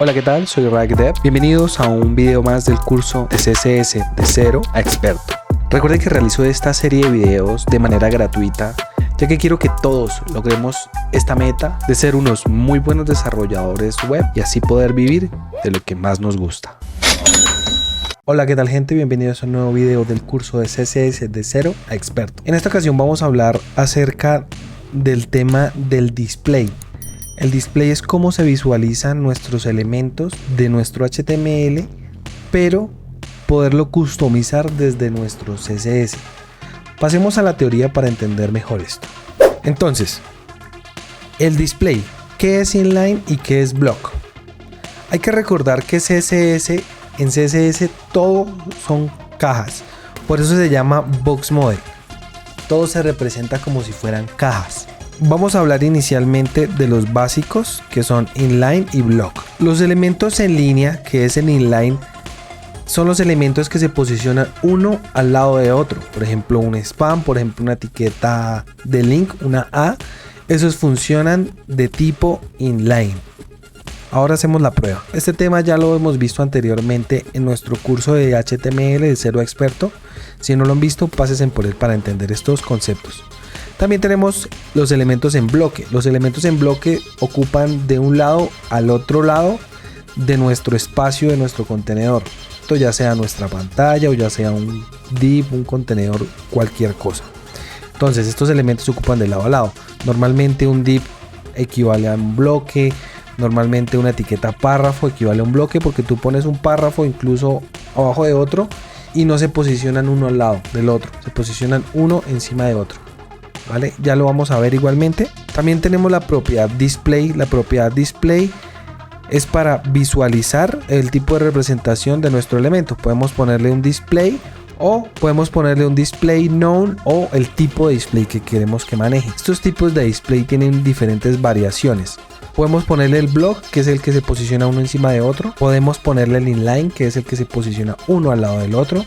Hola, ¿qué tal? Soy RagDev. Bienvenidos a un video más del curso de CSS de cero a experto. Recuerden que realizo esta serie de videos de manera gratuita, ya que quiero que todos logremos esta meta de ser unos muy buenos desarrolladores web y así poder vivir de lo que más nos gusta. Hola, ¿qué tal, gente? Bienvenidos a un nuevo video del curso de CSS de cero a experto. En esta ocasión vamos a hablar acerca del tema del display. El display es cómo se visualizan nuestros elementos de nuestro HTML, pero poderlo customizar desde nuestro CSS. Pasemos a la teoría para entender mejor esto. Entonces, el display, ¿qué es inline y qué es block? Hay que recordar que en CSS todo son cajas, por eso se llama box model. Todo se representa como si fueran cajas. Vamos a hablar inicialmente de los básicos, que son inline y block. Los elementos en línea, que es el inline, son los elementos que se posicionan uno al lado de otro. Por ejemplo, un spam, por ejemplo, una etiqueta de link, una A. Esos funcionan de tipo inline. Ahora hacemos la prueba. Este tema ya lo hemos visto anteriormente en nuestro curso de HTML de cero a experto. Si no lo han visto, pásense por él para entender estos conceptos. También tenemos los elementos en bloque. Los elementos en bloque ocupan de un lado al otro lado de nuestro espacio, de nuestro contenedor. Esto ya sea nuestra pantalla o ya sea un div, un contenedor, cualquier cosa. Entonces estos elementos se ocupan de lado a lado. Normalmente un div equivale a un bloque. Normalmente una etiqueta párrafo equivale a un bloque, porque tú pones un párrafo incluso abajo de otro y no se posicionan uno al lado del otro. Se posicionan uno encima de otro. ¿Vale? Ya lo vamos a ver igualmente. También tenemos la propiedad display. La propiedad display es para visualizar el tipo de representación de nuestro elemento. Podemos ponerle un display o podemos ponerle un display known o el tipo de display que queremos que maneje. Estos tipos de display tienen diferentes variaciones. Podemos ponerle el block, que es el que se posiciona uno encima de otro. Podemos ponerle el inline, que es el que se posiciona uno al lado del otro.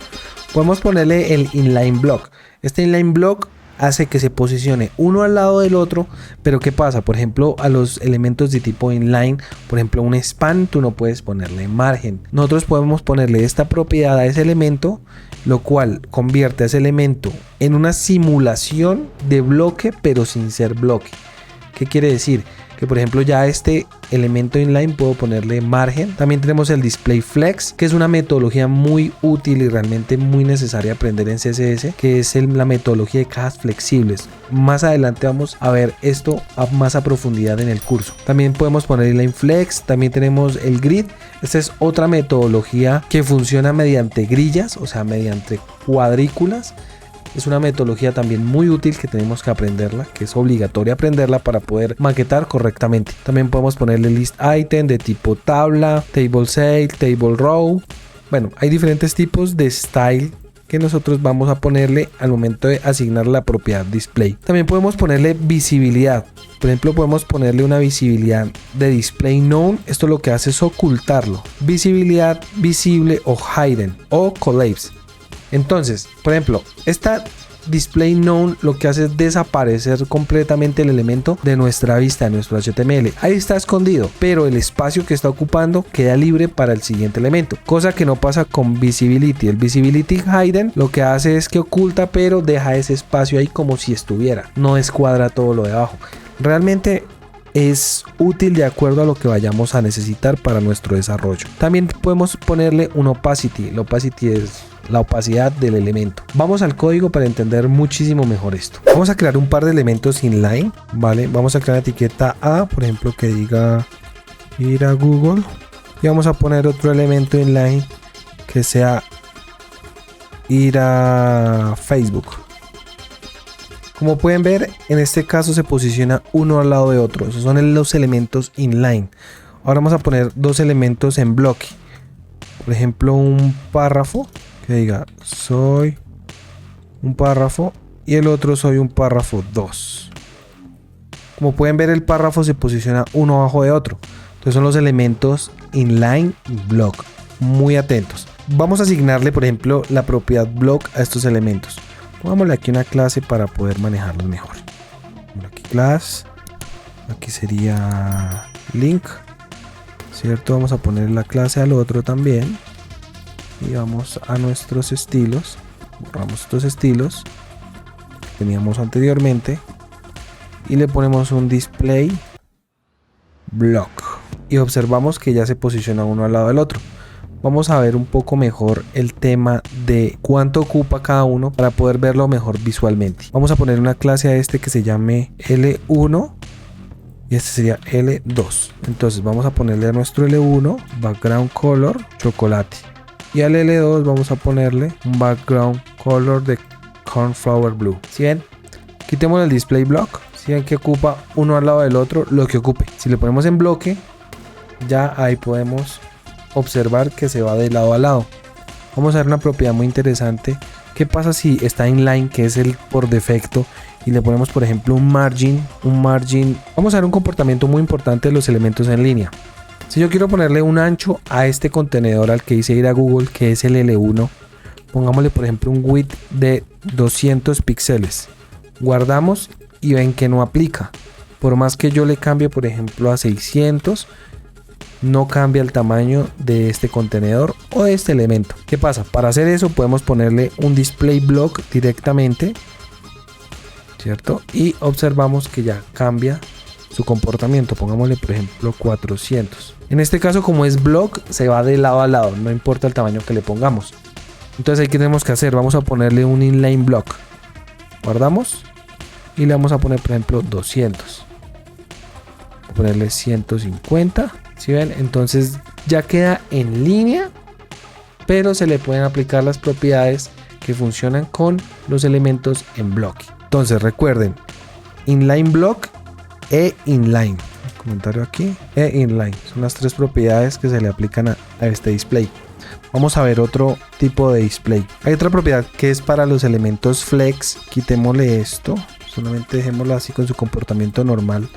Podemos ponerle el inline block. Este inline block hace que se posicione uno al lado del otro, pero ¿qué pasa? Por ejemplo, a los elementos de tipo inline, por ejemplo un span, tú no puedes ponerle margen. Nosotros podemos ponerle esta propiedad a ese elemento, lo cual convierte a ese elemento en una simulación de bloque, pero sin ser bloque. ¿Qué quiere decir? Que por ejemplo ya este elemento inline puedo ponerle margen. También tenemos el display flex, que es una metodología muy útil y realmente muy necesaria aprender en CSS, que es la metodología de cajas flexibles. Más adelante vamos a ver esto más a profundidad en el curso. También podemos poner inline flex. También tenemos el grid. Esta es otra metodología que funciona mediante grillas, o sea, mediante cuadrículas. Es una metodología también muy útil que tenemos que aprenderla, que es obligatoria aprenderla para poder maquetar correctamente. También podemos ponerle list item de tipo tabla, table cell, table row. Bueno, hay diferentes tipos de style que nosotros vamos a ponerle al momento de asignar la propiedad display. También podemos ponerle visibilidad. Por ejemplo, podemos ponerle una visibilidad de display known. Esto lo que hace es ocultarlo. Visibilidad visible o hidden o collapse. Entonces, por ejemplo, esta display known lo que hace es desaparecer completamente el elemento de nuestra vista, de nuestro HTML. Ahí está escondido, pero el espacio que está ocupando queda libre para el siguiente elemento, cosa que no pasa con visibility. El visibility hidden lo que hace es que oculta, pero deja ese espacio ahí como si estuviera, no descuadra todo lo de abajo. Realmente es útil de acuerdo a lo que vayamos a necesitar para nuestro desarrollo. También podemos ponerle un opacity. El opacity es la opacidad del elemento. Vamos al código para entender muchísimo mejor esto. Vamos a crear un par de elementos inline, ¿vale? Vamos a crear una etiqueta A, por ejemplo, que diga ir a Google, y vamos a poner otro elemento inline que sea ir a Facebook. Como pueden ver, en este caso se posiciona uno al lado de otro. Esos son los elementos inline. Ahora vamos a poner dos elementos en bloque. Por ejemplo, un párrafo que diga soy un párrafo y el otro soy un párrafo 2. Como pueden ver, el párrafo se posiciona uno abajo de otro. Entonces son los elementos inline y block. Muy atentos. Vamos a asignarle, por ejemplo, la propiedad block a estos elementos. Pongámosle aquí una clase para poder manejarlos mejor. Aquí class, aquí sería link, ¿cierto? Vamos a poner la clase al otro también. Y vamos a nuestros estilos. Borramos estos estilos que teníamos anteriormente. Y le ponemos un display block. Y observamos que ya se posiciona uno al lado del otro. Vamos a ver un poco mejor el tema de cuánto ocupa cada uno para poder verlo mejor visualmente. Vamos a poner una clase a este que se llame L1 y este sería L2. Entonces vamos a ponerle a nuestro L1 background color chocolate y al L2 vamos a ponerle un background color de cornflower blue. ¿Sí ven? Quitemos el display block. ¿Sí ven que ocupa uno al lado del otro lo que ocupe? Si le ponemos en bloque, ya ahí podemos observar que se va de lado a lado. Vamos a ver una propiedad muy interesante. ¿Qué pasa si está inline, que es el por defecto, y le ponemos por ejemplo un margin? Vamos a ver un comportamiento muy importante de los elementos en línea. Si yo quiero ponerle un ancho a este contenedor al que hice ir a Google, que es el L1, pongámosle por ejemplo un width de 200 píxeles. Guardamos y ven que no aplica. Por más que yo le cambie por ejemplo a 600, no cambia el tamaño de este contenedor o de este elemento. ¿Qué pasa? Para hacer eso podemos ponerle un display block directamente, ¿cierto? Y observamos que ya cambia su comportamiento. Pongámosle por ejemplo 400. En este caso, como es block, se va de lado a lado, no importa el tamaño que le pongamos. Entonces, ¿qué tenemos que hacer? Vamos a ponerle un inline block. Guardamos y le vamos a poner por ejemplo 200. Voy a ponerle 150. ¿Sí ven? Entonces ya queda en línea, pero se le pueden aplicar las propiedades que funcionan con los elementos en bloque. Entonces recuerden, inline block e inline. Comentario aquí, e inline. Son las tres propiedades que se le aplican a este display. Vamos a ver otro tipo de display. Hay otra propiedad que es para los elementos flex. Quitémosle esto, solamente dejémoslo así con su comportamiento normal.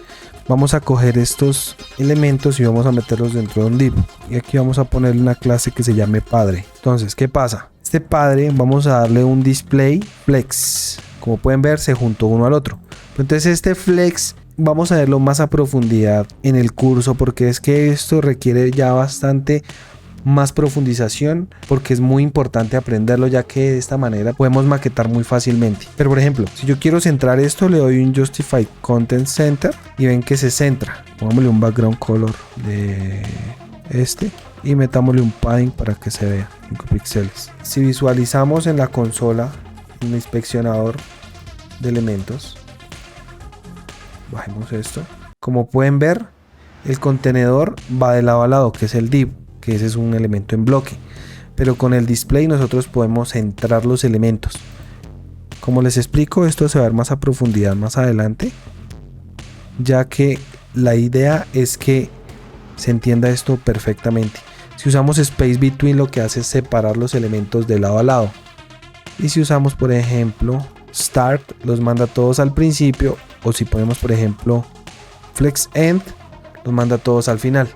Vamos a coger estos elementos y vamos a meterlos dentro de un div. Y aquí vamos a ponerle una clase que se llame padre. Entonces, ¿qué pasa? Este padre vamos a darle un display flex. Como pueden ver, se juntó uno al otro. Entonces este flex vamos a verlo más a profundidad en el curso, porque es que esto requiere ya bastante más profundización, porque es muy importante aprenderlo, ya que de esta manera podemos maquetar muy fácilmente. Pero por ejemplo, si yo quiero centrar esto, le doy un Justify Content Center y ven que se centra. Pongámosle un background color de este y metámosle un padding para que se vea 5 píxeles. Si visualizamos en la consola, en el inspeccionador de elementos, bajemos esto. Como pueden ver, el contenedor va de lado a lado, que es el div, que ese es un elemento en bloque, pero con el display nosotros podemos centrar los elementos. Como les explico, esto se va a ver más a profundidad más adelante, ya que la idea es que se entienda esto perfectamente. Si usamos space between, lo que hace es separar los elementos de lado a lado, y si usamos por ejemplo start, los manda todos al principio, o si ponemos por ejemplo flex end, los manda todos al final.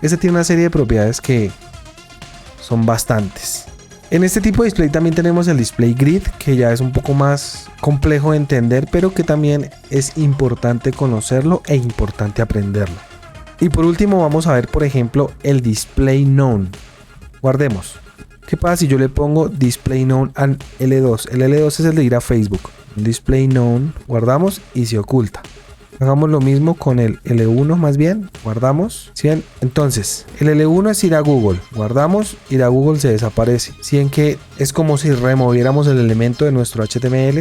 Este tiene una serie de propiedades que son bastantes. En este tipo de display también tenemos el display grid, que ya es un poco más complejo de entender, pero que también es importante conocerlo e importante aprenderlo. Y por último vamos a ver por ejemplo el display known. Guardemos. ¿Qué pasa si yo le pongo display known al L2? El L2 es el de ir a Facebook. Display known, guardamos y se oculta. Hagamos lo mismo con el L1 más bien, guardamos. ¿Sí ven? Entonces, el L1 es ir a Google, guardamos, ir a Google se desaparece. ¿Sí ven que es como si removiéramos el elemento de nuestro HTML?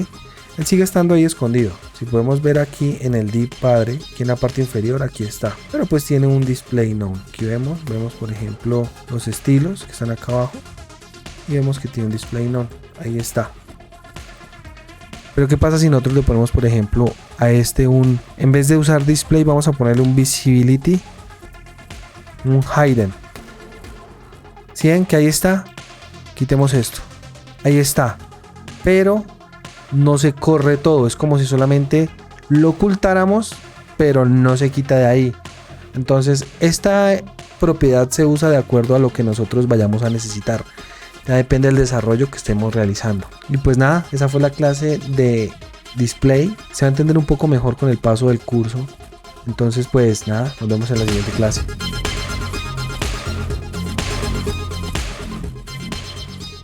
Él sigue estando ahí escondido. Si podemos ver aquí en el div padre, aquí en la parte inferior, aquí está. Pero pues tiene un display known. Aquí vemos por ejemplo los estilos que están acá abajo. Y vemos que tiene un display known. Ahí está. Pero ¿qué pasa si nosotros le ponemos por ejemplo a este en vez de usar display, vamos a ponerle un visibility, un hidden? ¿Sí ven que ahí está? Quitemos esto. Ahí está. Pero no se corre todo. Es como si solamente lo ocultáramos, pero no se quita de ahí. Entonces esta propiedad se usa de acuerdo a lo que nosotros vayamos a necesitar. Ya depende del desarrollo que estemos realizando. Y pues nada, esa fue la clase de display. Se va a entender un poco mejor con el paso del curso. Entonces pues nada, nos vemos en la siguiente clase.